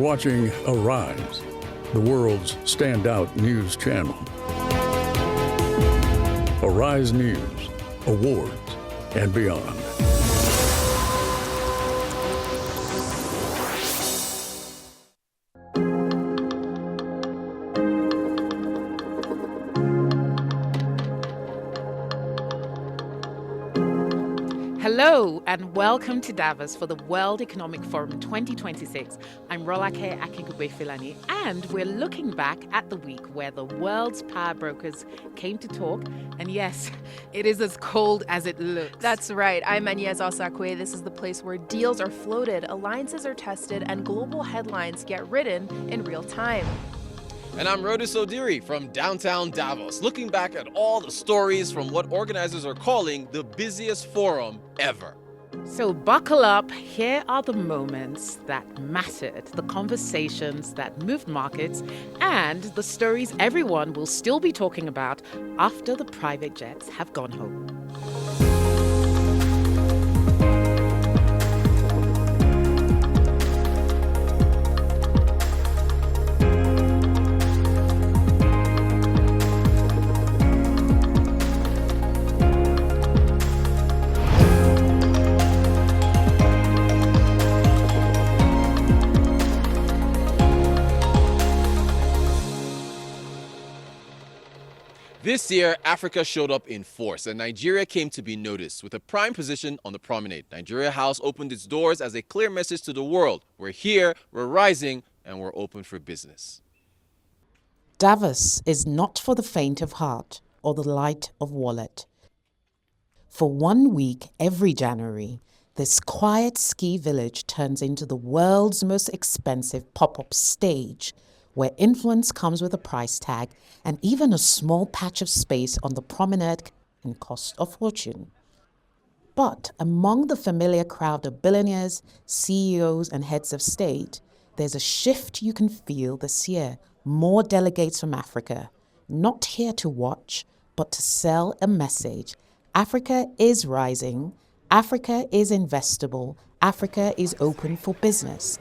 watching Arise, the world's standout news channel. Arise News, awards, and beyond. Hello and welcome to Davos for the World Economic Forum 2026. I'm Rolake Akingube-Filani, and we're looking back at the week where the world's power brokers came to talk. And yes, it is as cold as it looks. That's right. I'm Agnes Osakwe. This is the place where deals are floated, alliances are tested, and global headlines get written in real time. And I'm Rodis Odiri from downtown Davos, looking back at all the stories from what organizers are calling the busiest forum ever. So buckle up. Here are the moments that mattered, the conversations that moved markets, and the stories everyone will still be talking about after the private jets have gone home. This year, Africa showed up in force, and Nigeria came to be noticed. With a prime position on the promenade, Nigeria House opened its doors as a clear message to the world. We're here, we're rising, and we're open for business. Davos is not for the faint of heart or the light of wallet. For 1 week every January, this quiet ski village turns into the world's most expensive pop-up stage, where influence comes with a price tag and even a small patch of space on the promenade can cost a fortune. But among the familiar crowd of billionaires, CEOs, and heads of state, there's a shift you can feel this year. More delegates from Africa, not here to watch, but to sell a message. Africa is rising, Africa is investable, Africa is open for business.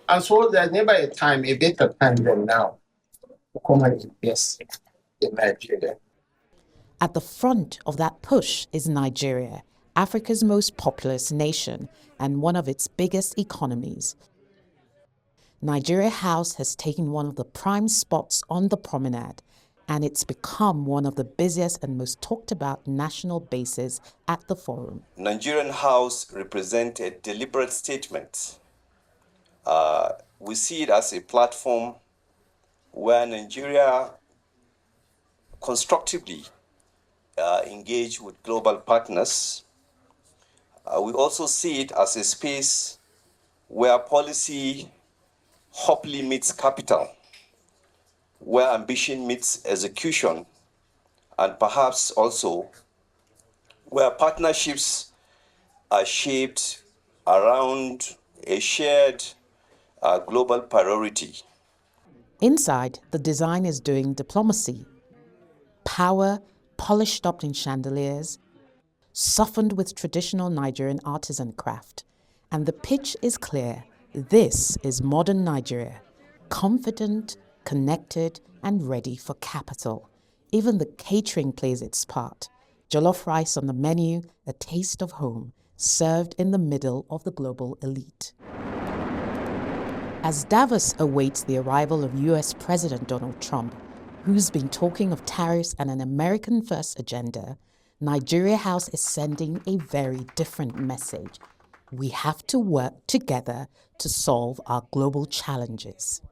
And so there's never a better time than now to come and invest in Nigeria. At the front of that push is Nigeria, Africa's most populous nation and one of its biggest economies. Nigeria House has taken one of the prime spots on the promenade, and it's become one of the busiest and most talked about national bases at the forum. Nigerian House represents a deliberate statement. We see it as a platform where Nigeria constructively engage with global partners. We also see it as a space where policy hopefully meets capital, where ambition meets execution, and perhaps also where partnerships are shaped around a shared global priority. Inside, the design is doing diplomacy. Power polished up in chandeliers, softened with traditional Nigerian artisan craft. And the pitch is clear. This is modern Nigeria, confident, connected, and ready for capital. Even the catering plays its part. Jollof rice on the menu, a taste of home, served in the middle of the global elite. As Davos awaits the arrival of US President Donald Trump, who's been talking of tariffs and an American-first agenda, Nigeria House is sending a very different message. We have to work together to solve our global challenges.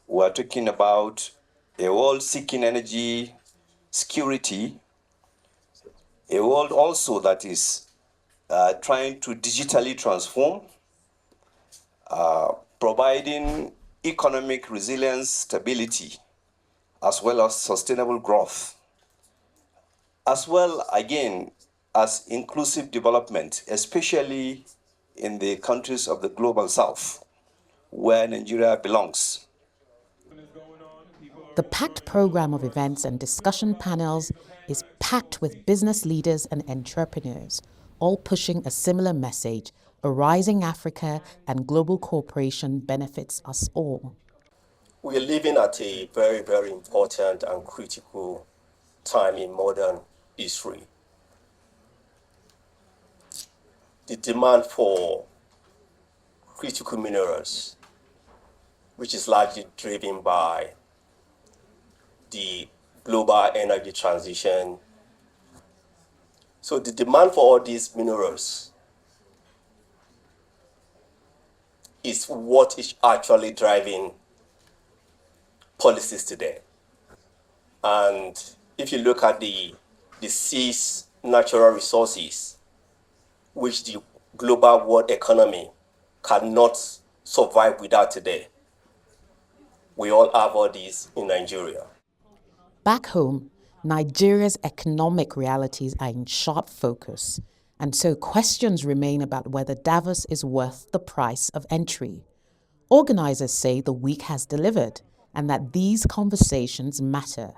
We're talking about a world seeking energy security, a world also that is trying to digitally transform, providing economic resilience, stability, as well as sustainable growth, as well, again, as inclusive development, especially in the countries of the global south, where Nigeria belongs. The packed program of events and discussion panels is packed with business leaders and entrepreneurs, all pushing a similar message: A rising Africa and global cooperation benefits us all. We are living at a very, very important and critical time in modern history. The demand for critical minerals, which is largely driven by the global energy transition. So the demand for all these minerals is what is actually driving policies today. And if you look at the sea's natural resources, which the global world economy cannot survive without today, we all have all these in Nigeria. Back home, Nigeria's economic realities are in sharp focus, and so questions remain about whether Davos is worth the price of entry. Organizers say the week has delivered and that these conversations matter.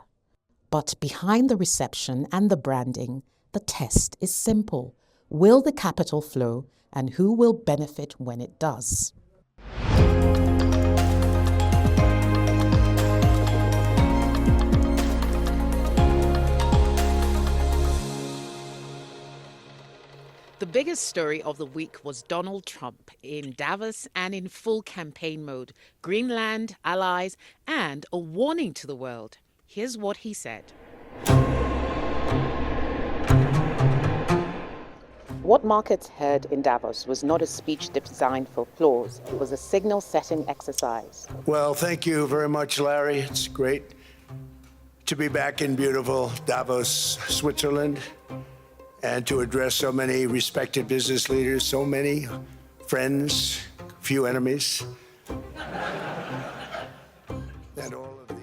But behind the reception and the branding, the test is simple. Will the capital flow, and who will benefit when it does? The biggest story of the week was Donald Trump in Davos and in full campaign mode, Greenland, allies, and a warning to the world. Here's what he said. What markets heard in Davos was not a speech designed for applause. It was a signal-setting exercise. Well, thank you very much, Larry. It's great to be back in beautiful Davos, Switzerland, and to address so many respected business leaders, so many friends, few enemies.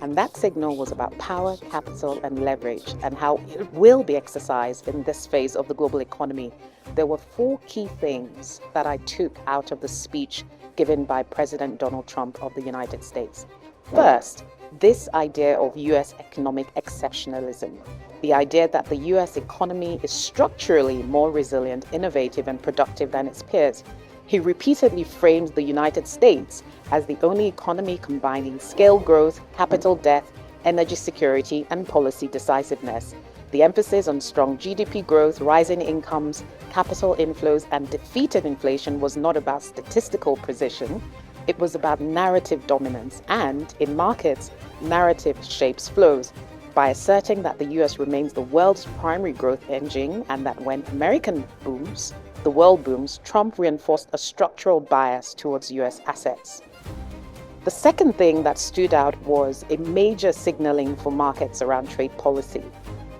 And that signal was about power, capital, and leverage, and how it will be exercised in this phase of the global economy. There were 4 key things that I took out of the speech given by President Donald Trump of the United States. First, this idea of U.S. economic exceptionalism, the idea that the U.S. economy is structurally more resilient, innovative, and productive than its peers. He repeatedly framed the United States as the only economy combining scale growth, capital depth, energy security, and policy decisiveness. The emphasis on strong GDP growth, rising incomes, capital inflows, and defeated inflation was not about statistical precision. It was about narrative dominance, and in markets, narrative shapes flows by asserting that the US remains the world's primary growth engine and that when American booms, the world booms, Trump reinforced a structural bias towards US assets. The second thing that stood out was a major signaling for markets around trade policy.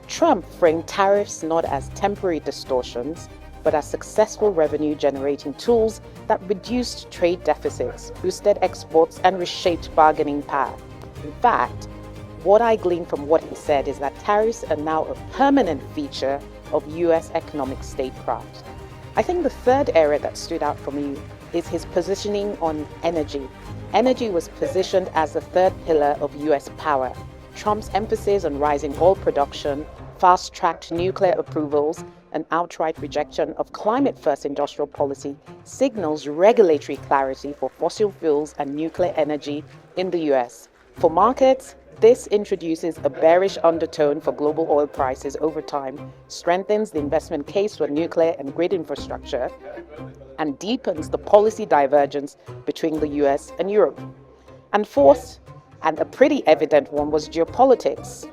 Trump framed tariffs not as temporary distortions, but as successful revenue-generating tools that reduced trade deficits, boosted exports, and reshaped bargaining power. In fact, what I gleaned from what he said is that tariffs are now a permanent feature of U.S. economic statecraft. I think the third area that stood out for me is his positioning on energy. Energy was positioned as the third pillar of U.S. power. Trump's emphasis on rising oil production, fast-tracked nuclear approvals, and outright rejection of climate-first industrial policy signals regulatory clarity for fossil fuels and nuclear energy in the U.S. For markets, this introduces a bearish undertone for global oil prices over time, strengthens the investment case for nuclear and grid infrastructure, and deepens the policy divergence between the US and Europe. And fourth, and a pretty evident one, was geopolitics.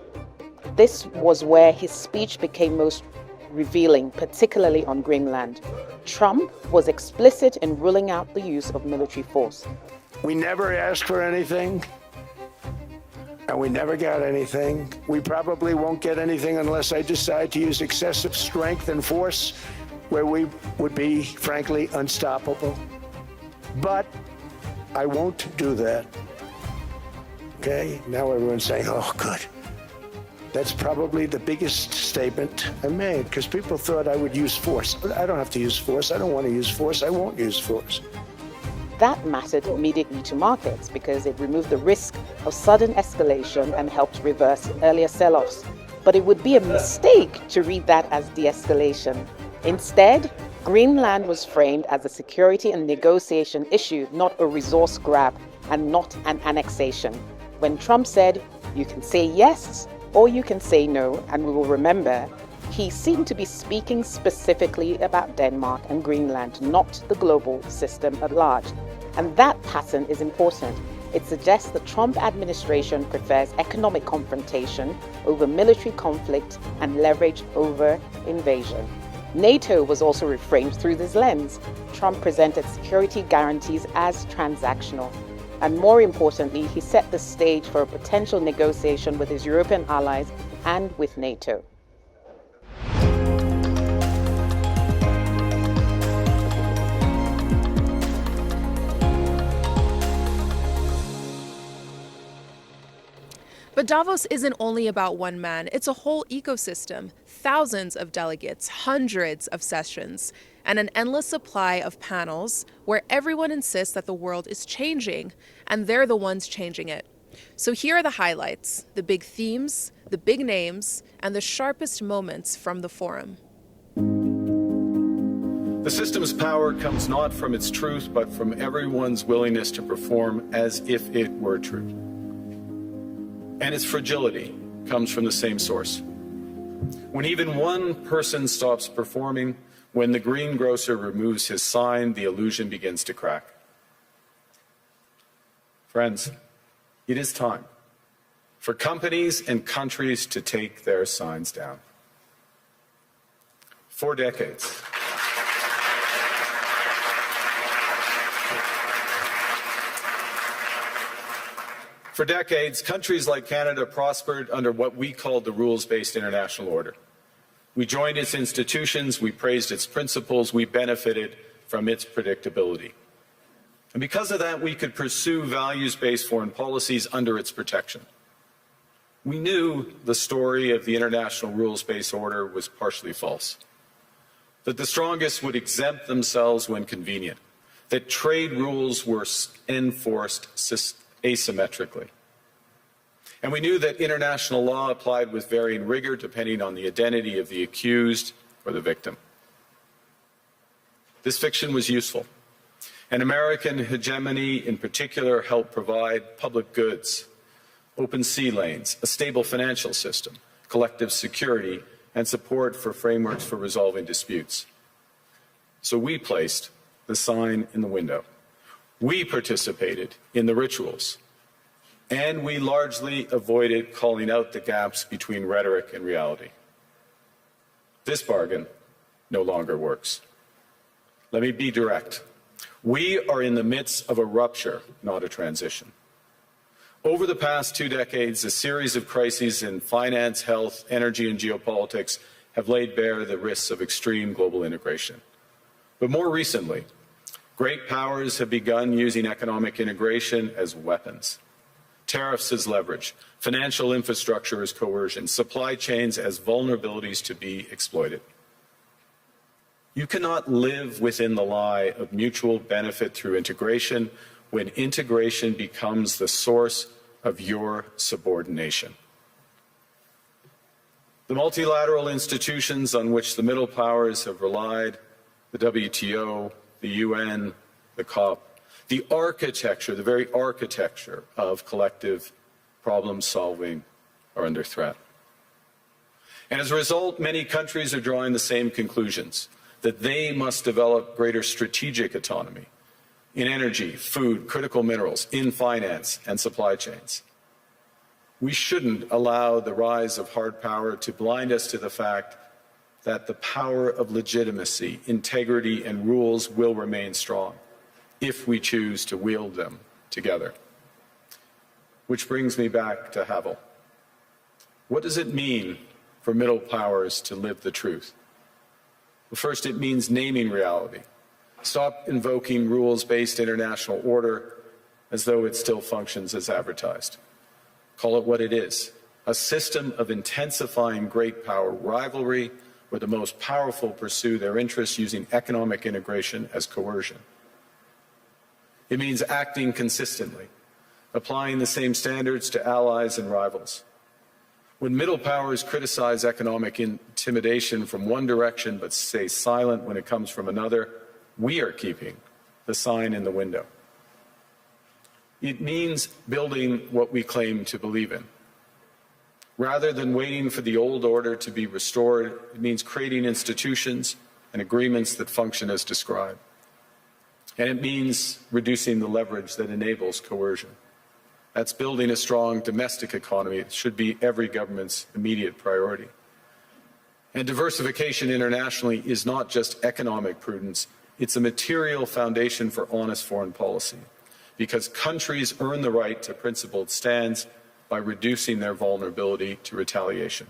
This was where his speech became most revealing, particularly on Greenland. Trump was explicit in ruling out the use of military force. We never asked for anything, and we never got anything. We probably won't get anything unless I decide to use excessive strength and force where we would be, frankly, unstoppable. But I won't do that. Okay? Now everyone's saying, oh, good. That's probably the biggest statement I made, because people thought I would use force. But I don't have to use force. I don't want to use force. I won't use force. That mattered immediately to markets because it removed the risk of sudden escalation and helped reverse earlier sell-offs. But it would be a mistake to read that as de-escalation. Instead, Greenland was framed as a security and negotiation issue, not a resource grab and not an annexation. When Trump said, "You can say yes or you can say no," and we will remember, he seemed to be speaking specifically about Denmark and Greenland, not the global system at large. And that pattern is important. It suggests the Trump administration prefers economic confrontation over military conflict and leverage over invasion. NATO was also reframed through this lens. Trump presented security guarantees as transactional. And more importantly, he set the stage for a potential negotiation with his European allies and with NATO. But Davos isn't only about one man, it's a whole ecosystem. Thousands of delegates, hundreds of sessions, and an endless supply of panels where everyone insists that the world is changing, and they're the ones changing it. So here are the highlights, the big themes, the big names, and the sharpest moments from the forum. The system's power comes not from its truth, but from everyone's willingness to perform as if it were true. And its fragility comes from the same source. When even one person stops performing, when the greengrocer removes his sign, the illusion begins to crack. Friends, it is time for companies and countries to take their signs down. For decades, countries like Canada prospered under what we called the rules-based international order. We joined its institutions, we praised its principles, we benefited from its predictability. And because of that, we could pursue values-based foreign policies under its protection. We knew the story of the international rules-based order was partially false, that the strongest would exempt themselves when convenient, that trade rules were enforced asymmetrically. And we knew that international law applied with varying rigor depending on the identity of the accused or the victim. This fiction was useful, and American hegemony in particular helped provide public goods, open sea lanes, a stable financial system, collective security, and support for frameworks for resolving disputes. So we placed the sign in the window. We participated in the rituals, and we largely avoided calling out the gaps between rhetoric and reality. This bargain no longer works. Let me be direct. We are in the midst of a rupture, not a transition. Over the past 2 decades, a series of crises in finance, health, energy, and geopolitics have laid bare the risks of extreme global integration. But more recently, great powers have begun using economic integration as weapons. Tariffs as leverage, financial infrastructure as coercion, supply chains as vulnerabilities to be exploited. You cannot live within the lie of mutual benefit through integration when integration becomes the source of your subordination. The multilateral institutions on which the middle powers have relied, the WTO, the UN, the COP, the architecture, the very architecture of collective problem solving are under threat. And as a result, many countries are drawing the same conclusions, that they must develop greater strategic autonomy in energy, food, critical minerals, in finance and supply chains. We shouldn't allow the rise of hard power to blind us to the fact that the power of legitimacy, integrity, and rules will remain strong if we choose to wield them together. Which brings me back to Havel. What does it mean for middle powers to live the truth? Well, first, it means naming reality. Stop invoking rules-based international order as though it still functions as advertised. Call it what it is, a system of intensifying great power rivalry where the most powerful pursue their interests using economic integration as coercion. It means acting consistently, applying the same standards to allies and rivals. When middle powers criticize economic intimidation from one direction but stay silent when it comes from another, we are keeping the sign in the window. It means building what we claim to believe in. Rather than waiting for the old order to be restored, it means creating institutions and agreements that function as described. And it means reducing the leverage that enables coercion. That's building a strong domestic economy. It should be every government's immediate priority. And diversification internationally is not just economic prudence, it's a material foundation for honest foreign policy, because countries earn the right to principled stands by reducing their vulnerability to retaliation.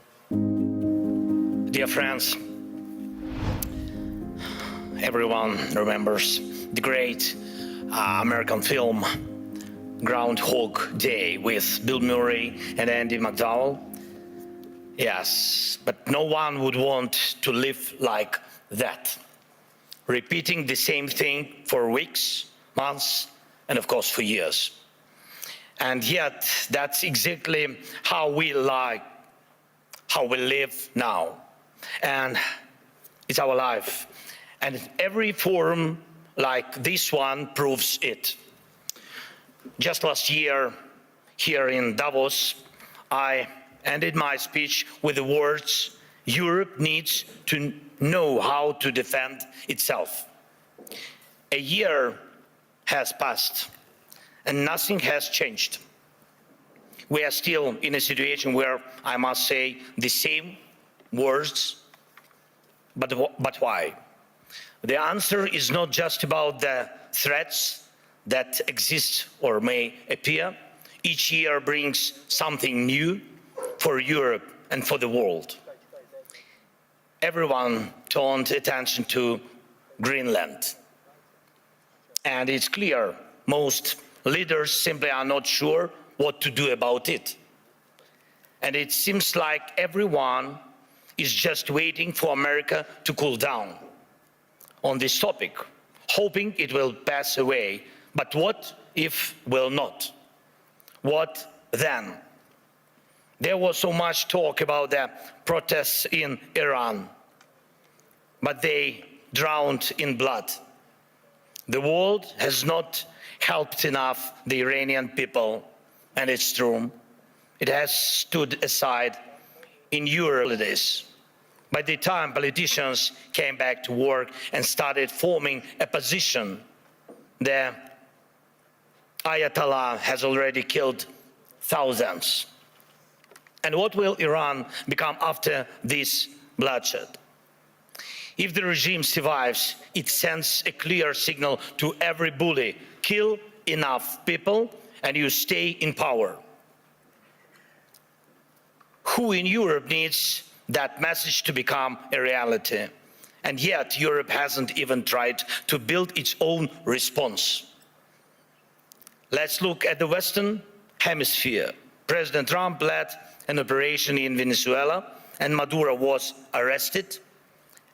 Dear friends, everyone remembers the great American film Groundhog Day with Bill Murray and Andy McDowell. Yes, but no one would want to live like that, repeating the same thing for weeks, months, and of course for years. And yet, that's exactly how we live now. And it's our life. And every forum like this one proves it. Just last year, here in Davos, I ended my speech with the words, "Europe needs to know how to defend itself." A year has passed, and nothing has changed. We are still in a situation where I must say the same words, but why? The answer is not just about the threats that exist or may appear. Each year brings something new for Europe and for the world. Everyone turned attention to Greenland. And it's clear most leaders simply are not sure what to do about it. And it seems like everyone is just waiting for America to cool down on this topic, hoping it will pass away. But what if will not? What then? There was so much talk about the protests in Iran, but they drowned in blood. The world has not helped enough the Iranian people, and it's true. It has stood aside in Europe holidays. By the time politicians came back to work and started forming a position, the Ayatollah has already killed thousands. And what will Iran become after this bloodshed? If the regime survives, it sends a clear signal to every bully: kill enough people and you stay in power. Who in Europe needs that message to become a reality? And yet Europe hasn't even tried to build its own response. Let's look at the Western Hemisphere. President Trump led an operation in Venezuela, and Maduro was arrested,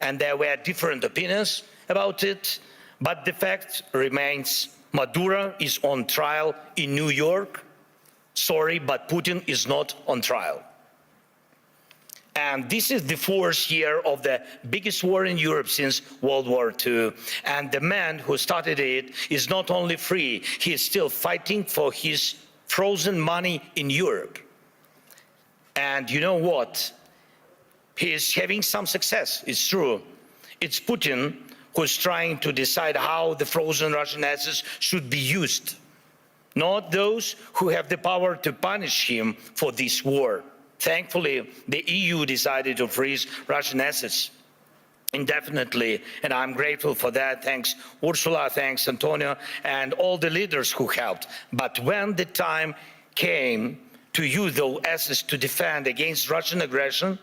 and there were different opinions about it, but the fact remains: Maduro is on trial in New York. Sorry, but Putin is not on trial. And this is the fourth year of the biggest war in Europe since World War II. And the man who started it is not only free, he is still fighting for his frozen money in Europe. And you know what? He is having some success, it's true. It's Putin who's trying to decide how the frozen Russian assets should be used, not those who have the power to punish him for this war. Thankfully, the EU decided to freeze Russian assets indefinitely, and I'm grateful for that. Thanks Ursula, thanks Antonio, and all the leaders who helped. But when the time came to use those assets to defend against Russian aggression,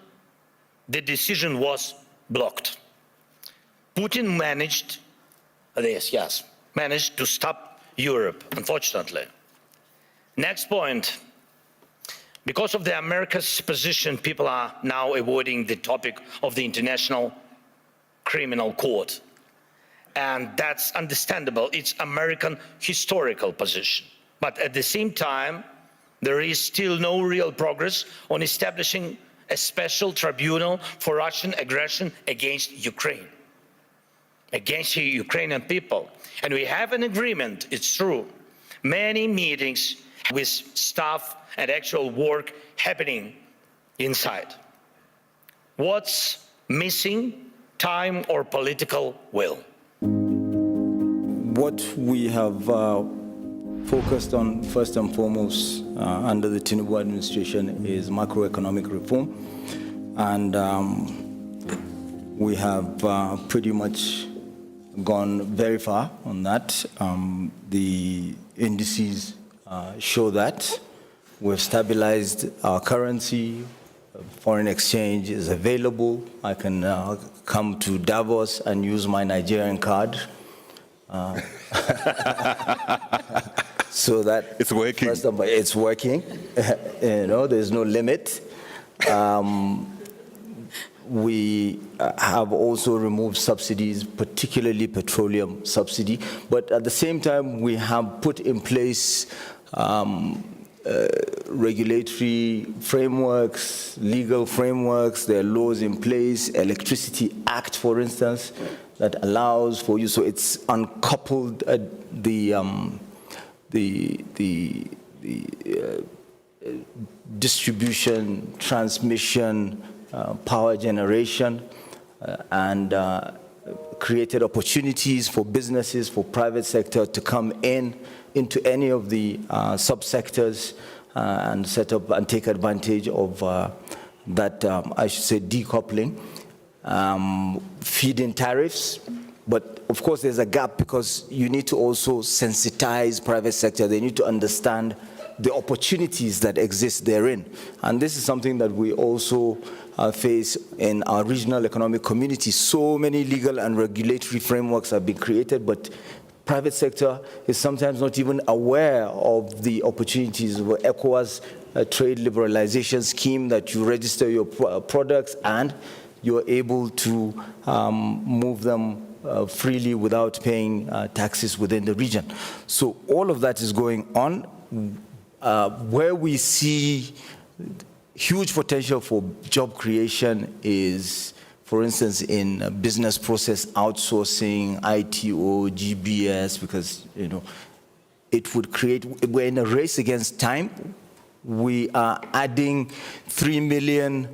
the decision was blocked. Putin managed this, yes, managed to stop Europe, unfortunately. Next point. Because of the America's position, people are now avoiding the topic of the International Criminal Court. And that's understandable. It's American historical position. But at the same time, there is still no real progress on establishing a special tribunal for Russian aggression against Ukraine, against the Ukrainian people. And we have an agreement, it's true, many meetings with staff and actual work happening inside. What's missing? Time or political will? What we have focused on first and foremost under the Tinubu administration is macroeconomic reform, and we have pretty much gone very far on that. The indices show that. We've stabilized our currency, foreign exchange is available. I can come to Davos and use my Nigerian card. So that it's working. First of all, it's working. There's no limit. We have also removed subsidies, particularly petroleum subsidy. But at the same time, we have put in place regulatory frameworks, legal frameworks. There are laws in place, Electricity Act, for instance, that allows for you. So it's uncoupled the distribution, transmission, power generation, and created opportunities for businesses, for private sector to come into any of the subsectors and set up and take advantage of that, I should say, decoupling, feed-in tariffs. But of course, there's a gap because you need to also sensitize private sector. They need to understand the opportunities that exist therein. And this is something that we also face in our regional economic community. So many legal and regulatory frameworks have been created, but private sector is sometimes not even aware of the opportunities. ECOWAS trade liberalization scheme that you register your products and you're able to move them freely without paying taxes within the region. So all of that is going on. Where we see huge potential for job creation is, for instance, in business process outsourcing, ITO, GBS, because it would create. We're in a race against time. We are adding 3 million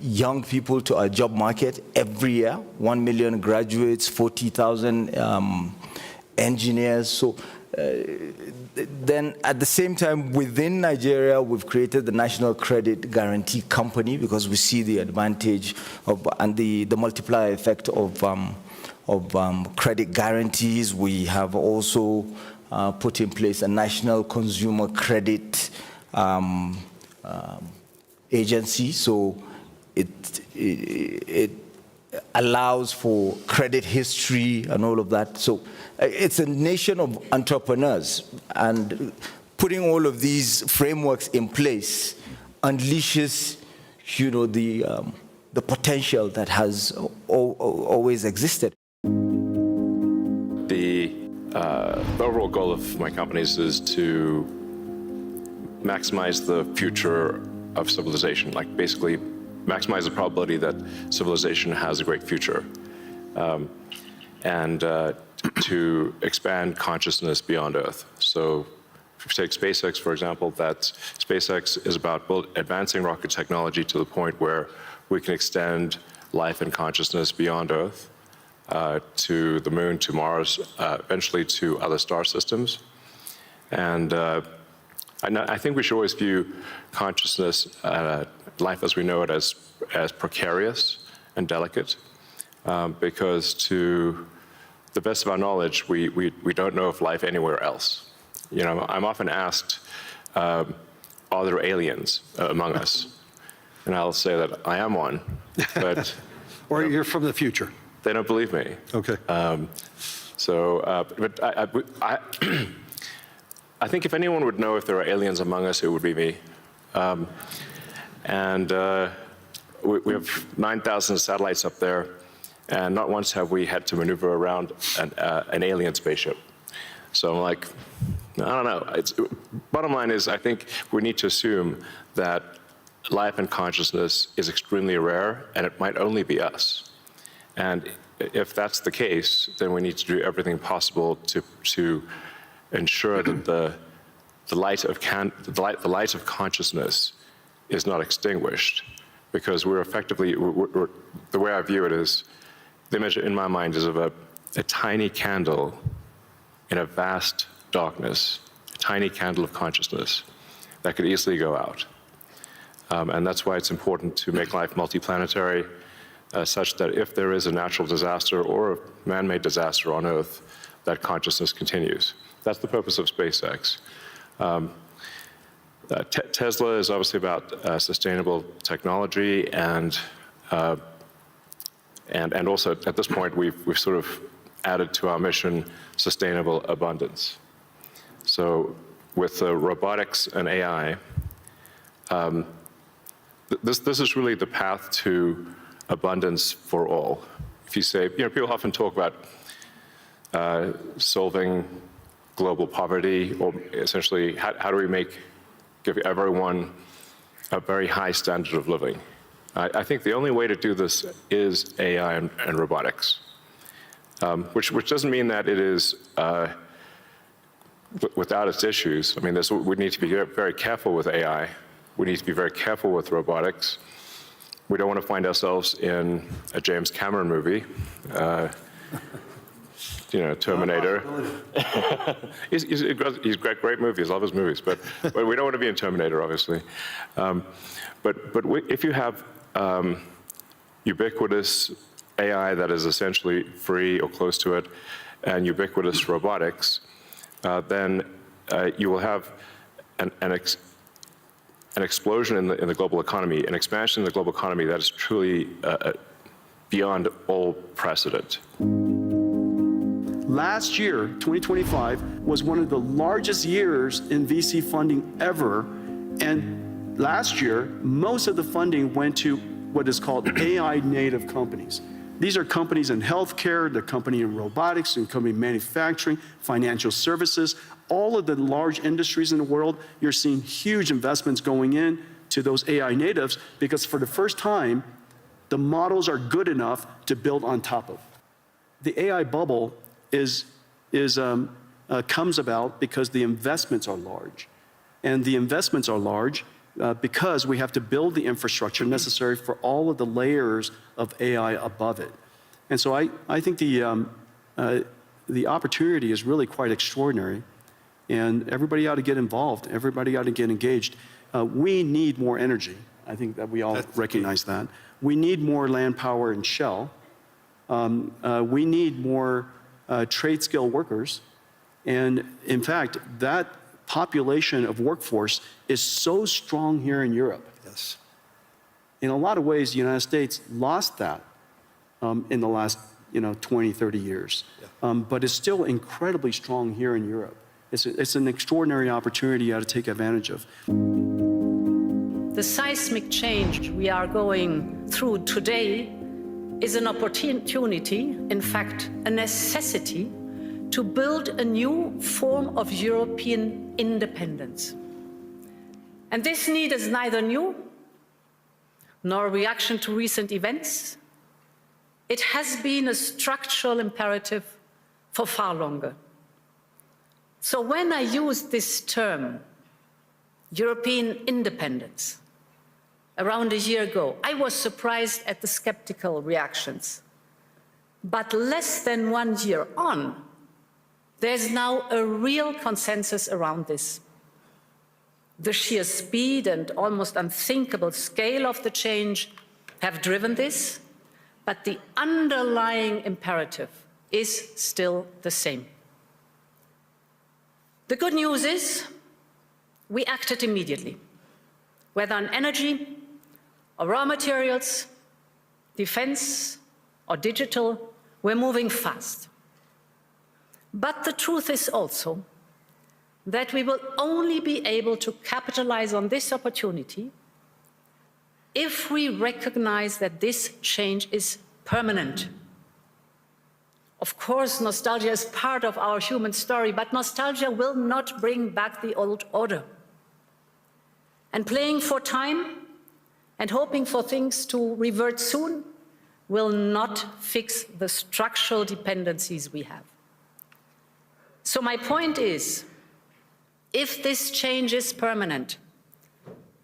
young people to our job market every year. 1 million graduates, 40,000 engineers. So. Then at the same time, within Nigeria, we've created the National Credit Guarantee Company because we see the advantage of and the multiplier effect of credit guarantees. We have also put in place a National Consumer Credit Agency, so it allows for credit history and all of that. So it's a nation of entrepreneurs, and putting all of these frameworks in place unleashes, the potential that has always existed. The overall goal of my companies is to maximize the future of civilization, like basically maximize the probability that civilization has a great future, and to expand consciousness beyond Earth. So if you take SpaceX, for example, that SpaceX is about advancing rocket technology to the point where we can extend life and consciousness beyond Earth to the moon, to Mars, eventually to other star systems. And I think we should always view consciousness, life as we know it, as precarious and delicate, because to the best of our knowledge, we don't know of life anywhere else. I'm often asked, are there aliens among us? And I'll say that I am one, but... Or you're from the future. They don't believe me. Okay. But I think if anyone would know if there are aliens among us, it would be me. We have 9,000 satellites up there, and not once have we had to maneuver around an alien spaceship. So I'm like, I don't know. Bottom line is, I think we need to assume that life and consciousness is extremely rare, and it might only be us. And if that's the case, then we need to do everything possible to ensure that the light of consciousness is not extinguished, because we're effectively, the way I view it is, the image in my mind is of a tiny candle in a vast darkness, a tiny candle of consciousness that could easily go out. And that's why it's important to make life multiplanetary, such that if there is a natural disaster or a man-made disaster on Earth, that consciousness continues. That's the purpose of SpaceX. Tesla is obviously about sustainable technology, and also at this point we've sort of added to our mission sustainable abundance. So with robotics and AI, this is really the path to abundance for all. If you say, people often talk about solving global poverty, or essentially how do we give everyone a very high standard of living. I think the only way to do this is AI and robotics, which doesn't mean that it is without its issues. I mean, we need to be very careful with AI. We need to be very careful with robotics. We don't want to find ourselves in a James Cameron movie, Terminator. He's great movies, love his movies, but we don't want to be in Terminator, obviously. But if you have ubiquitous AI that is essentially free or close to it, and ubiquitous robotics, then you will have an explosion in the global economy, an expansion in the global economy that is truly beyond all precedent. Last year, 2025, was one of the largest years in VC funding ever. And last year, most of the funding went to what is called AI native companies. These are companies in healthcare, they're companies in robotics, they're companies in manufacturing, financial services. All of the large industries in the world, you're seeing huge investments going in to those AI natives, because for the first time, the models are good enough to build on top of. The AI bubble comes about because the investments are large. And the investments are large because we have to build the infrastructure necessary for all of the layers of AI above it. And so I think the opportunity is really quite extraordinary, and everybody ought to get involved. Everybody ought to get engaged. We need more energy. I think that we all recognize that. We need more land power and shell. We need more trade skill workers. And in fact, that population of workforce is so strong here in Europe. Yes. In a lot of ways, the United States lost that in the last 20, 30 years. Yeah. But it's still incredibly strong here in Europe. It's an extraordinary opportunity you ought to take advantage of. The seismic change we are going through today is an opportunity, in fact, a necessity, to build a new form of European independence. And this need is neither new nor a reaction to recent events. It has been a structural imperative for far longer. So when I use this term, European independence, around a year ago, I was surprised at the skeptical reactions. But less than 1 year on, there's now a real consensus around this. The sheer speed and almost unthinkable scale of the change have driven this, but the underlying imperative is still the same. The good news is we acted immediately, whether on energy or raw materials, defense or digital, we're moving fast. But the truth is also that we will only be able to capitalize on this opportunity if we recognize that this change is permanent. Of course, nostalgia is part of our human story, but nostalgia will not bring back the old order. And playing for time and hoping for things to revert soon will not fix the structural dependencies we have. So my point is, if this change is permanent,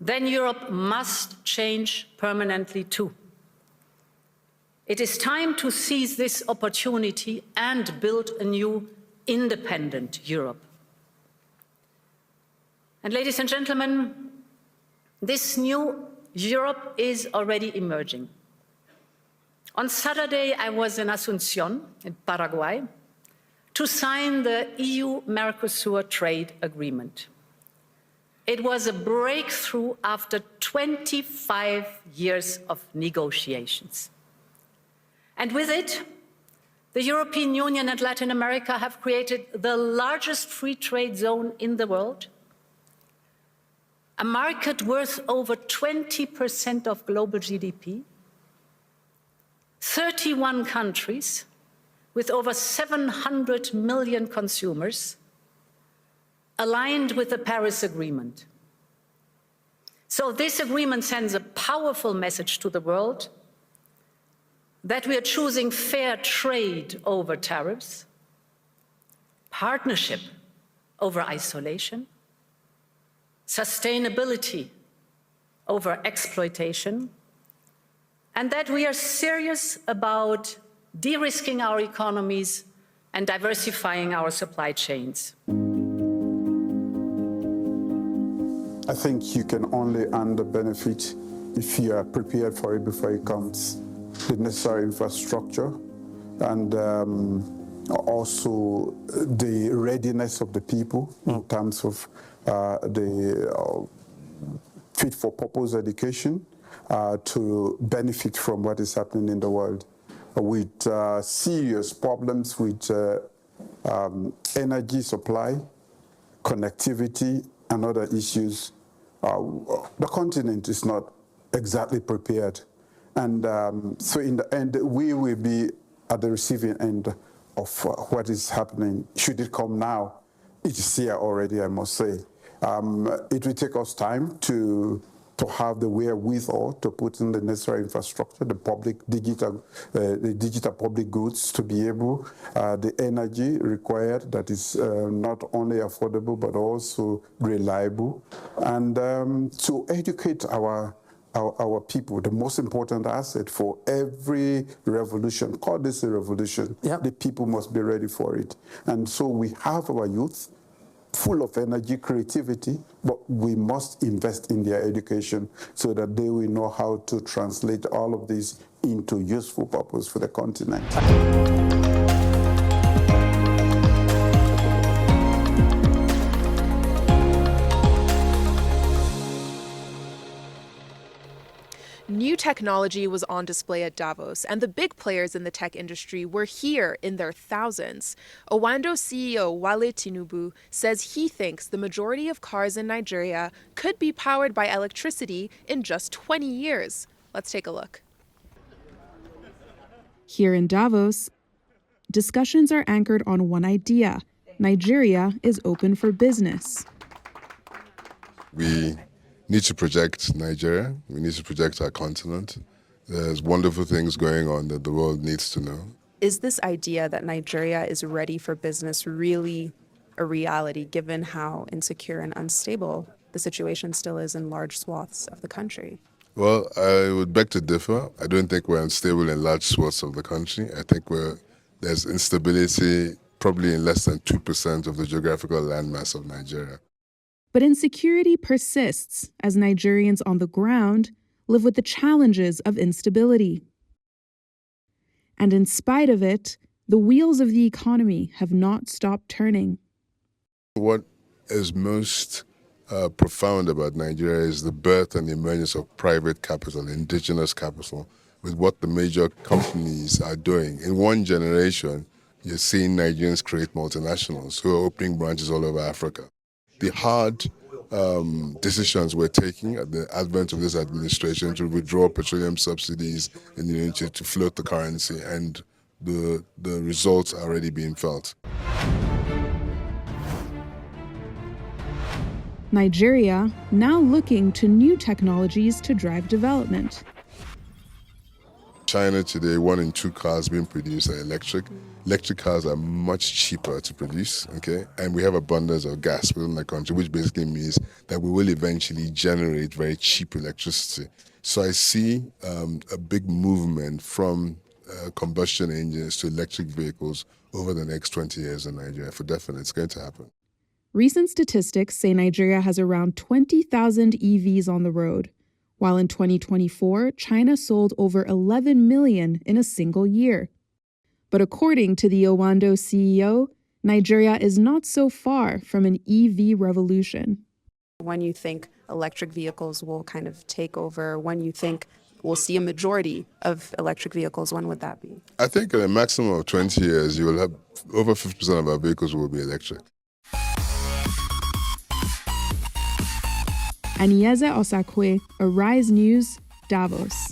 then Europe must change permanently too. It is time to seize this opportunity and build a new independent Europe. And ladies and gentlemen, this new Europe is already emerging. On Saturday, I was in Asunción, in Paraguay, to sign the EU-Mercosur trade agreement. It was a breakthrough after 25 years of negotiations. And with it, the European Union and Latin America have created the largest free trade zone in the world, a market worth over 20% of global GDP, 31 countries with over 700 million consumers, aligned with the Paris Agreement. So this agreement sends a powerful message to the world that we are choosing fair trade over tariffs, partnership over isolation, sustainability over exploitation, and that we are serious about de-risking our economies and diversifying our supply chains. I think you can only earn the benefit if you are prepared for it before it comes. The necessary infrastructure and also the readiness of the people in terms of the fit-for-purpose education to benefit from what is happening in the world. With serious problems with energy supply, connectivity, and other issues, the continent is not exactly prepared. And so in the end, we will be at the receiving end of what is happening. Should it come now, it is here already, I must say. It will take us time to have the wherewithal to put in the necessary infrastructure, the digital public goods to be able, the energy required that is not only affordable but also reliable, and to educate our people, the most important asset for every revolution. Call this a revolution. Yep. The people must be ready for it. And so we have our youth full of energy, creativity, but we must invest in their education so that they will know how to translate all of this into useful purpose for the continent. New technology was on display at Davos, and the big players in the tech industry were here in their thousands. Owando CEO Wale Tinubu says he thinks the majority of cars in Nigeria could be powered by electricity in just 20 years. Let's take a look. Here in Davos, discussions are anchored on one idea: Nigeria is open for business. We need to project Nigeria. We need to project our continent. There's wonderful things going on that the world needs to know. Is this idea that Nigeria is ready for business really a reality, given how insecure and unstable the situation still is in large swaths of the country? Well, I would beg to differ. I don't think we're unstable in large swaths of the country. I think there's instability probably in less than 2% of the geographical landmass of Nigeria. But insecurity persists as Nigerians on the ground live with the challenges of instability. And in spite of it, the wheels of the economy have not stopped turning. What is most profound about Nigeria is the birth and the emergence of private capital, indigenous capital, with what the major companies are doing. In one generation, you're seeing Nigerians create multinationals who are opening branches all over Africa. The hard decisions we're taking at the advent of this administration to withdraw petroleum subsidies and to float the currency and the results are already being felt. Nigeria now looking to new technologies to drive development. China today, 1 in 2 cars being produced are electric. Electric cars are much cheaper to produce, okay? And we have abundance of gas within the country, which basically means that we will eventually generate very cheap electricity. So I see a big movement from combustion engines to electric vehicles over the next 20 years in Nigeria. For definite, it's going to happen. Recent statistics say Nigeria has around 20,000 EVs on the road, while in 2024, China sold over 11 million in a single year. But according to the Owando CEO, Nigeria is not so far from an EV revolution. When you think electric vehicles will kind of take over, when you think we'll see a majority of electric vehicles, when would that be? I think in a maximum of 20 years, you will have over 50% of our vehicles will be electric. Anieze Osakwe, Arise News, Davos.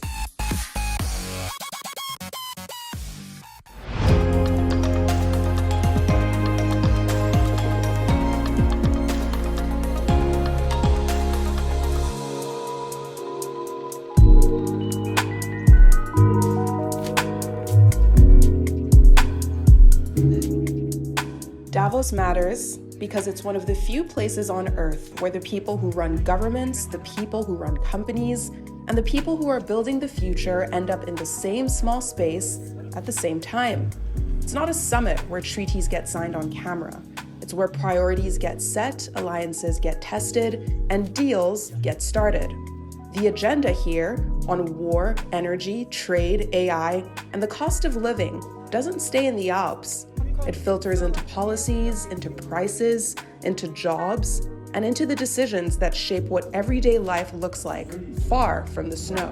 Davos matters because it's one of the few places on Earth where the people who run governments, the people who run companies, and the people who are building the future end up in the same small space at the same time. It's not a summit where treaties get signed on camera. It's where priorities get set, alliances get tested, and deals get started. The agenda here on war, energy, trade, AI, and the cost of living doesn't stay in the Alps. It filters into policies, into prices, into jobs, and into the decisions that shape what everyday life looks like, far from the snow.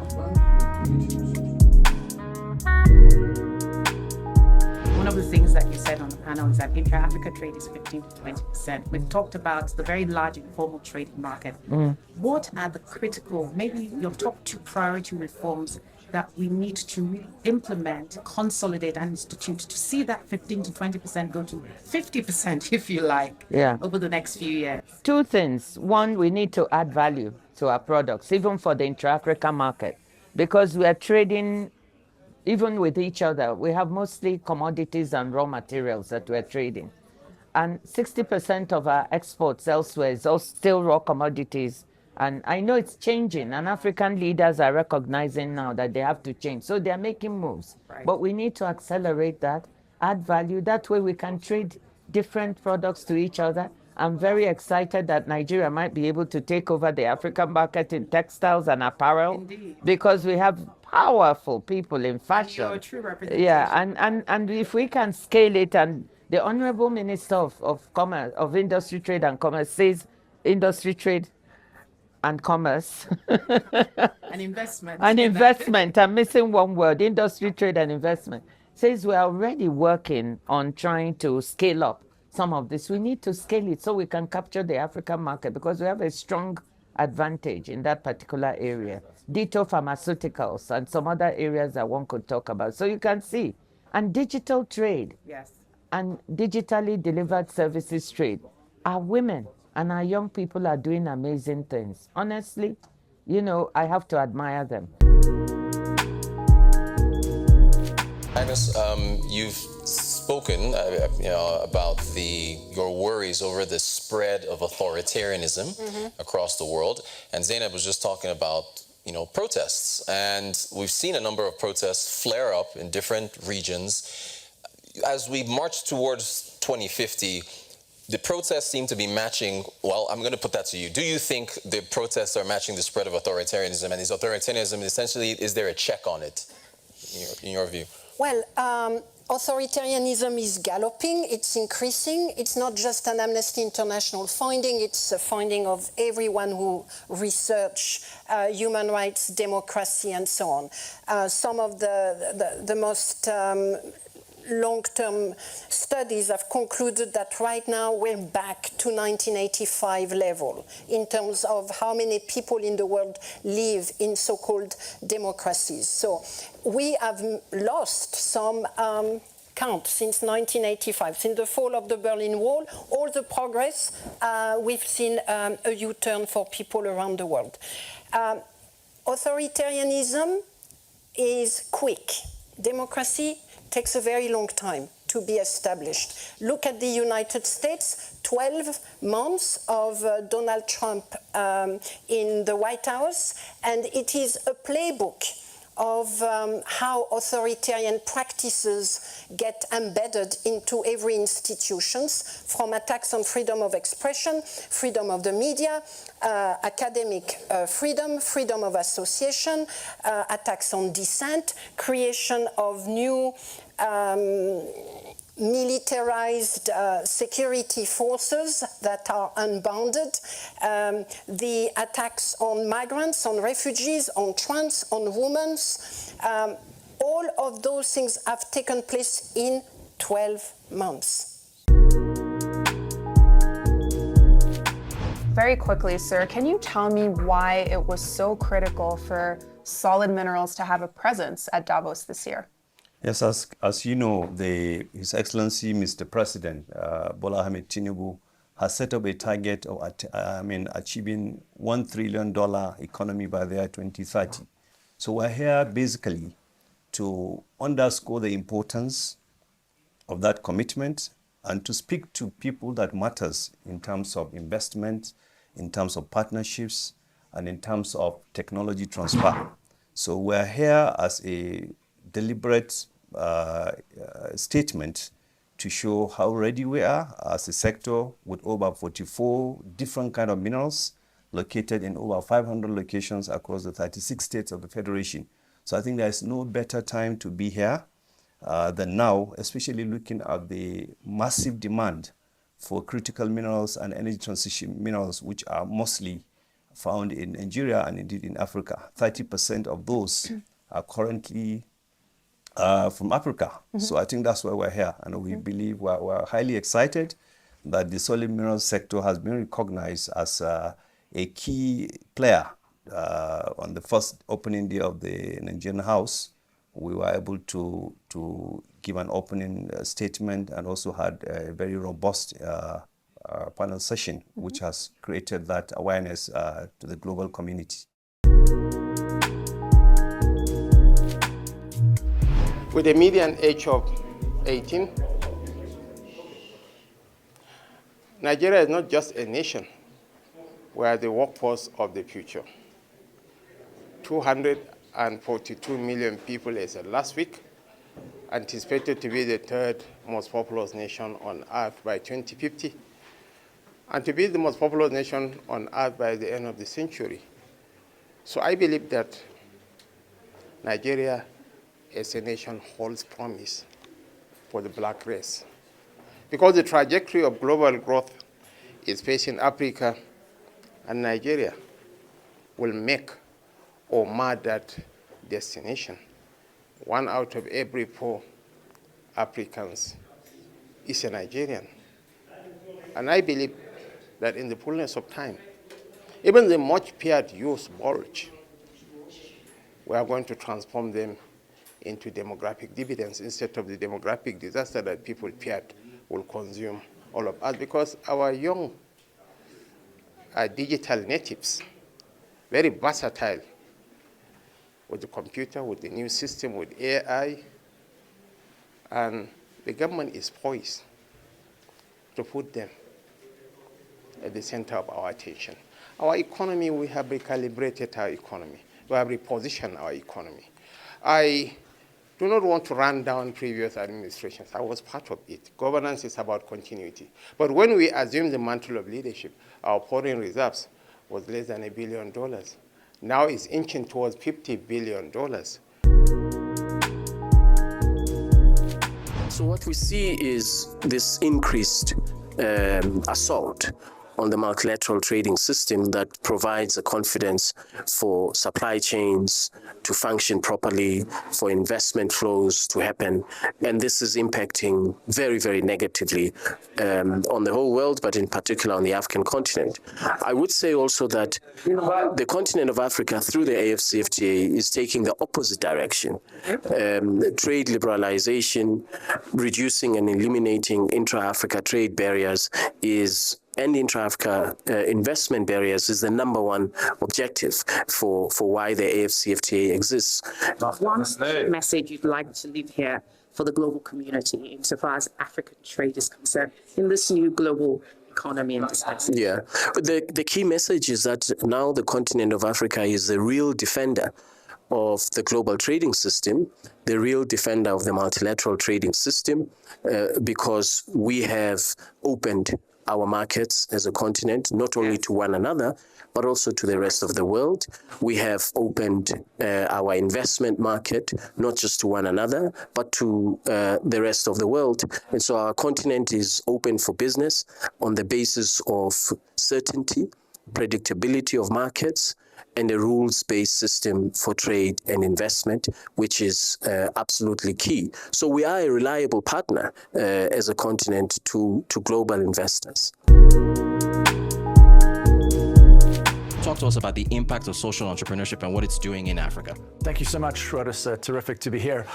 One of the things that you said on the panel is that intra-Africa trade is 15 to 20%. We've talked about the very large informal trading market. What are the critical, maybe your top 2 priority reforms that we need to implement, consolidate, and institute to see that 15 to 20% go to 50%, if you like, over the next few years? 2 things. One, we need to add value to our products, even for the intra-Africa market, because we are trading even with each other. We have mostly commodities and raw materials that we're trading. And 60% of our exports elsewhere is all still raw commodities. And I know it's changing, and African leaders are recognizing now that they have to change. So they're making moves. But we need to accelerate that, add value. That way we can trade different products to each other. I'm very excited that Nigeria might be able to take over the African market in textiles and apparel, because we have powerful people in fashion. You're a true representation. Yeah, and if we can scale it, and the Honorable Minister of Commerce, of Industry, Trade and Commerce says industry, trade and commerce. And investment. And investment. I'm missing one word, industry, trade and investment. Says we're already working on trying to scale up some of this. We need to scale it so we can capture the African market, because we have a strong advantage in that particular area. Ditto pharmaceuticals and some other areas that one could talk about. So you can see. And digital trade. Yes. And digitally delivered services trade. Our women and our young people are doing amazing things. Honestly, you know, I have to admire them. Agnes, you've spoken about your worries over the spread of authoritarianism across the world. And Zainab was just talking about protests. And we've seen a number of protests flare up in different regions. As we march towards 2050, the protests seem to be matching, well, I'm going to put that to you. Do you think the protests are matching the spread of authoritarianism? And is authoritarianism essentially, is there a check on it, in your view? Well, authoritarianism is galloping, it's increasing. It's not just an Amnesty International finding, it's a finding of everyone who research human rights, democracy, and so on. Some of the most long-term studies have concluded that right now we're back to 1985 level in terms of how many people in the world live in so-called democracies. So we have lost some count since 1985. Since the fall of the Berlin Wall, all the progress, we've seen a U-turn for people around the world. Authoritarianism is quick. Democracy takes a very long time to be established. Look at the United States, 12 months of Donald Trump in the White House, and it is a playbook of how authoritarian practices get embedded into every institutions, from attacks on freedom of expression, freedom of the media, academic freedom, freedom of association, attacks on dissent, creation of new militarized security forces that are unbounded, the attacks on migrants, on refugees, on trans, on women, all of those things have taken place in 12 months. Very quickly, sir, can you tell me why it was so critical for solid minerals to have a presence at Davos this year? Yes, as you know, His Excellency, Mr. President, Bola Ahmed Tinubu, has set up a target of achieving $1 trillion economy by the year 2030. So we're here basically to underscore the importance of that commitment and to speak to people that matters in terms of investment, in terms of partnerships, and in terms of technology transfer. So we're here as a deliberate statement to show how ready we are as a sector with over 44 different kind of minerals located in over 500 locations across the 36 states of the Federation. So I think there is no better time to be here than now, especially looking at the massive demand for critical minerals and energy transition minerals, which are mostly found in Nigeria and indeed in Africa. 30% of those are currently from Africa. So I think that's why we're here. And we believe we're highly excited that the solid minerals sector has been recognized as a key player. On the first opening day of the Nigerian House, we were able to give an opening statement and also had a very robust panel session, which has created that awareness to the global community. With a median age of 18, Nigeria is not just a nation, we are the workforce of the future. 242 million people as of last week, anticipated to be the third most populous nation on earth by 2050, and to be the most populous nation on earth by the end of the century. So I believe that Nigeria as a nation holds promise for the black race, because the trajectory of global growth is facing Africa, and Nigeria will make or mar that destination. 1 out of every 4 Africans is a Nigerian. And I believe that in the fullness of time, even the much feared youth bulge, we are going to transform them into demographic dividends instead of the demographic disaster that people feared will consume all of us, because our young are digital natives, very versatile with the computer, with the new system, with AI, and the government is poised to put them at the center of our attention. Our economy, we have recalibrated our economy. We have repositioned our economy. I do not want to run down previous administrations. I was part of it. Governance is about continuity. But when we assumed the mantle of leadership, our foreign reserves was less than $1 billion. Now it's inching towards $50 billion. So what we see is this increased assault on the multilateral trading system that provides a confidence for supply chains to function properly, for investment flows to happen. And this is impacting very, very negatively on the whole world, but in particular on the African continent. I would say also that the continent of Africa, through the AfCFTA, is taking the opposite direction. Trade liberalization, reducing and eliminating intra-Africa trade barriers and intra-Africa investment barriers is the number one objective for why the AfCFTA exists. One message you'd like to leave here for the global community insofar as African trade is concerned in this new global economy and dispensation? Yeah, the key message is that now the continent of Africa is the real defender of the global trading system, the real defender of the multilateral trading system, because we have opened our markets as a continent, not only to one another, but also to the rest of the world. We have opened our investment market, not just to one another, but to the rest of the world. And so our continent is open for business on the basis of certainty, predictability of markets, and a rules-based system for trade and investment, which is absolutely key. So we are a reliable partner as a continent to global investors. Talk to us about the impact of social entrepreneurship and what it's doing in Africa. Thank you so much, Rod. It's terrific to be here.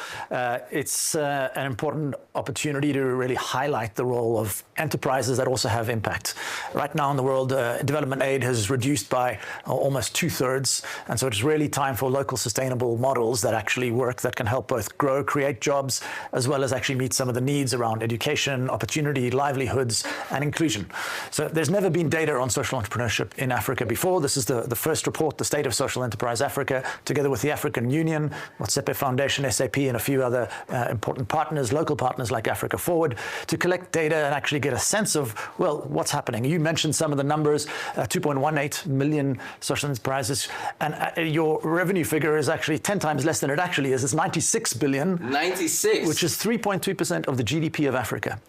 It's an important opportunity to really highlight the role of enterprises that also have impact. Right now in the world, development aid has reduced by almost 2/3. And so it's really time for local sustainable models that actually work, that can help both grow, create jobs, as well as actually meet some of the needs around education, opportunity, livelihoods, and inclusion. So there's never been data on social entrepreneurship in Africa before. This is the first report, the State of Social Enterprise Africa, together with the African Union, Motsepe Foundation, SAP, and a few other important partners, local partners like Africa Forward, to collect data and actually get a sense of, well, what's happening. You mentioned some of the numbers, 2.18 million social enterprises, and your revenue figure is actually 10 times less than it actually is. It's 96 billion. 96? Which is 3.2% of the GDP of Africa.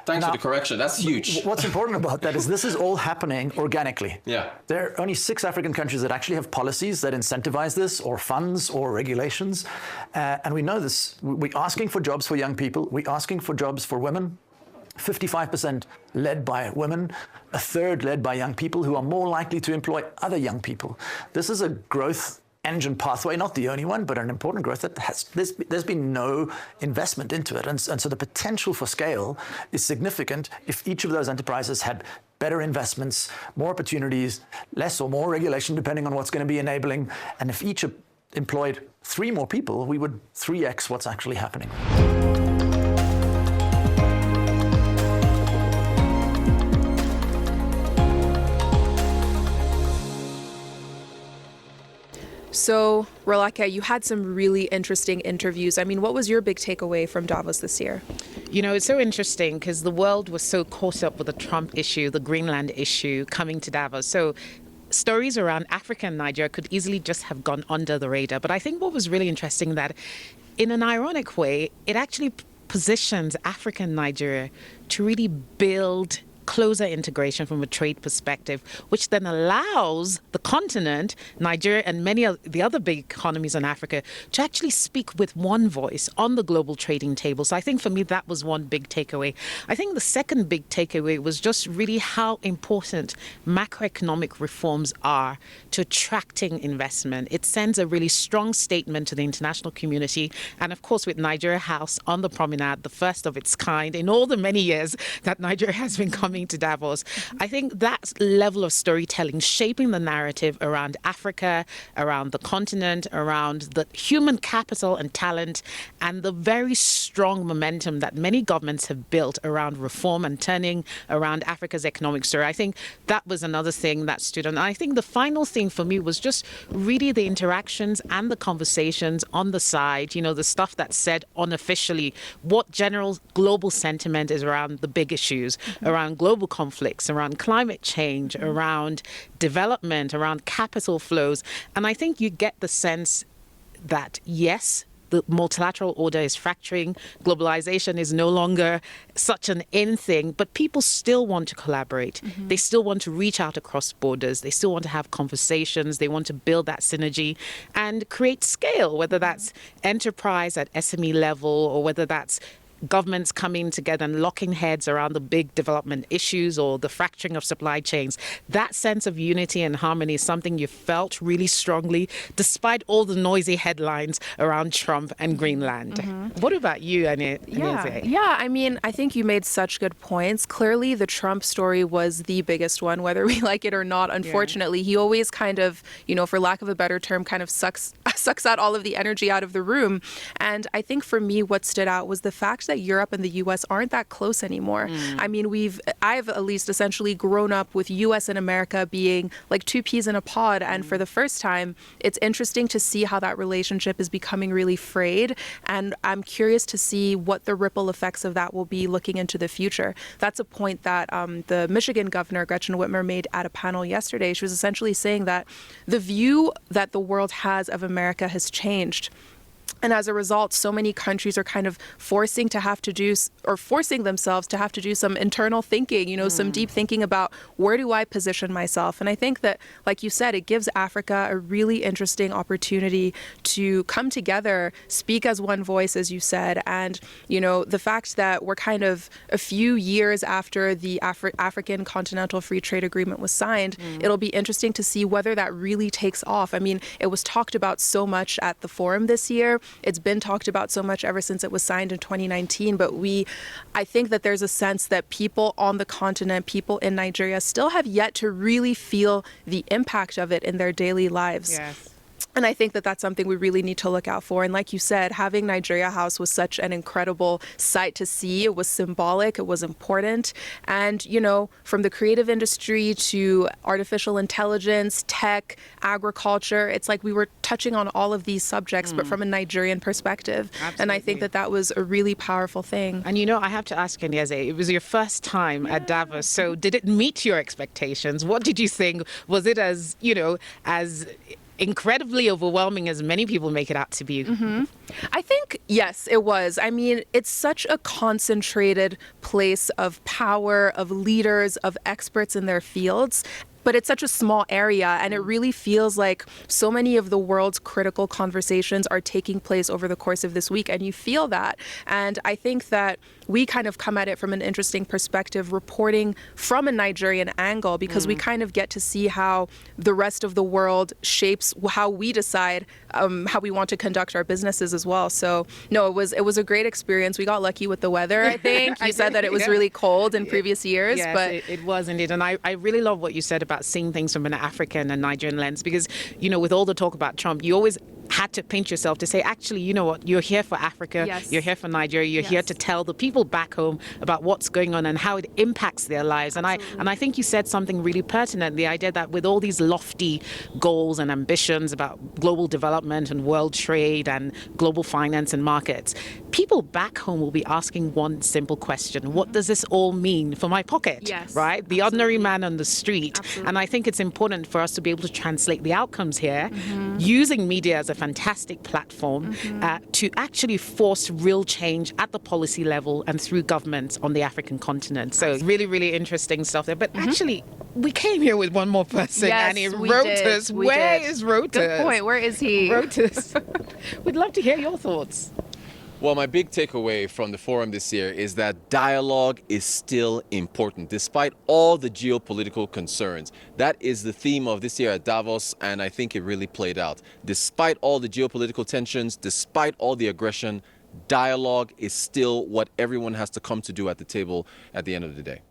Thanks now, for the correction. That's huge. What's important about that is this is all happening organically. Yeah. There are only 6 African countries that actually have policies that incentivize this, or funds, or regulations. And we know this. We're asking for jobs for young people. We're asking for jobs for women. 55% led by women, 1/3 led by young people who are more likely to employ other young people. This is a growth engine pathway, not the only one, but an important growth that there's been no investment into it. And so the potential for scale is significant if each of those enterprises had better investments, more opportunities, less or more regulation, depending on what's going to be enabling. And if each employed 3 more people, we would 3x what's actually happening. So, Rolake, you had some really interesting interviews. I mean, what was your big takeaway from Davos this year? You know, it's so interesting because the world was so caught up with the Trump issue, the Greenland issue, coming to Davos. So stories around Africa and Nigeria could easily just have gone under the radar. But I think what was really interesting that in an ironic way, it actually positions Africa and Nigeria to really build closer integration from a trade perspective, which then allows the continent, Nigeria and many of the other big economies in Africa, to actually speak with one voice on the global trading table. So I think for me, that was one big takeaway. I think the second big takeaway was just really how important macroeconomic reforms are to attracting investment. It sends a really strong statement to the international community. And of course, with Nigeria House on the promenade, the first of its kind in all the many years that Nigeria has been coming to Davos, I think that level of storytelling, shaping the narrative around Africa, around the continent, around the human capital and talent, and the very strong momentum that many governments have built around reform and turning around Africa's economic story. I think that was another thing that stood on. I think the final thing for me was just really the interactions and the conversations on the side, you know, the stuff that's said unofficially, what general global sentiment is around the big issues, around global conflicts, around climate change, around development, around capital flows. And I think you get the sense that, yes, the multilateral order is fracturing. Globalization is no longer such an in thing, but people still want to collaborate. They still want to reach out across borders. They still want to have conversations. They want to build that synergy and create scale, whether that's enterprise at SME level or whether that's governments coming together and locking heads around the big development issues or the fracturing of supply chains. That sense of unity and harmony is something you felt really strongly, despite all the noisy headlines around Trump and Greenland. What about you, Anise? Yeah, I mean, I think you made such good points. Clearly, the Trump story was the biggest one, whether we like it or not. Unfortunately, he always kind of, for lack of a better term, kind of sucks out all of the energy out of the room. And I think for me, what stood out was the fact that Europe and the US aren't that close anymore. I mean, I've at least essentially grown up with US and America being like two peas in a pod. And for the first time, it's interesting to see how that relationship is becoming really frayed. And I'm curious to see what the ripple effects of that will be looking into the future. That's a point that the Michigan governor, Gretchen Whitmer, made at a panel yesterday. She was essentially saying that the view that the world has of America has changed. And as a result, so many countries are kind of forcing themselves to have to do some internal thinking, some deep thinking about where do I position myself? And I think that, like you said, it gives Africa a really interesting opportunity to come together, speak as one voice, as you said. And, the fact that we're kind of a few years after the African Continental Free Trade Agreement was signed, it'll be interesting to see whether that really takes off. I mean, it was talked about so much at the forum this year. It's been talked about so much ever since it was signed in 2019, but I think that there's a sense that people on the continent, people in Nigeria, still have yet to really feel the impact of it in their daily lives. Yes. And I think that that's something we really need to look out for. And like you said, having Nigeria House was such an incredible sight to see. It was symbolic. It was important. And, from the creative industry to artificial intelligence, tech, agriculture, it's like we were touching on all of these subjects, but from a Nigerian perspective. Absolutely. And I think that that was a really powerful thing. And, I have to ask, Anise, it was your first time at Davos. So did it meet your expectations? What did you think? Was it as incredibly overwhelming as many people make it out to be? I think, yes, it was. I mean, it's such a concentrated place of power, of leaders, of experts in their fields. But it's such a small area, and it really feels like so many of the world's critical conversations are taking place over the course of this week, and you feel that. And I think that we kind of come at it from an interesting perspective, reporting from a Nigerian angle, because we kind of get to see how the rest of the world shapes how we decide how we want to conduct our businesses as well. So, no, it was a great experience. We got lucky with the weather, I think. You said that it was really cold in previous years. Yes, but it was indeed. And I really love what you said about seeing things from an African and Nigerian lens, because, with all the talk about Trump, you always had to pinch yourself to say, actually, you know what, you're here for Africa, you're here for Nigeria, you're here to tell the people back home about what's going on and how it impacts their lives. And I think you said something really pertinent, the idea that with all these lofty goals and ambitions about global development and world trade and global finance and markets, people back home will be asking one simple question: what does this all mean for my pocket? Right? The ordinary man on the street. And I think it's important for us to be able to translate the outcomes here, using media as a fantastic platform to actually force real change at the policy level and through governments on the African continent. So really, really interesting stuff there. But actually, we came here with one more person, and he wrote us. Where is Rotus? Good point. Where is he? Rotus. We'd love to hear your thoughts. Well, my big takeaway from the forum this year is that dialogue is still important, despite all the geopolitical concerns. That is the theme of this year at Davos, and I think it really played out. Despite all the geopolitical tensions, despite all the aggression, dialogue is still what everyone has to come to do at the table at the end of the day.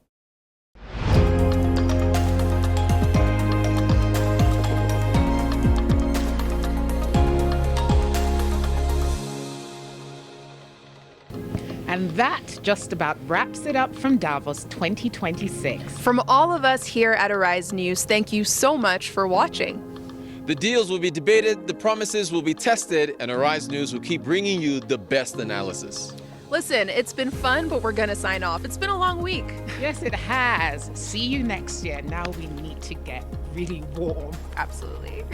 And that just about wraps it up from Davos 2026. From all of us here at Arise News, thank you so much for watching. The deals will be debated, the promises will be tested, and Arise News will keep bringing you the best analysis. Listen, it's been fun, but we're going to sign off. It's been a long week. Yes, it has. See you next year. Now we need to get really warm. Absolutely.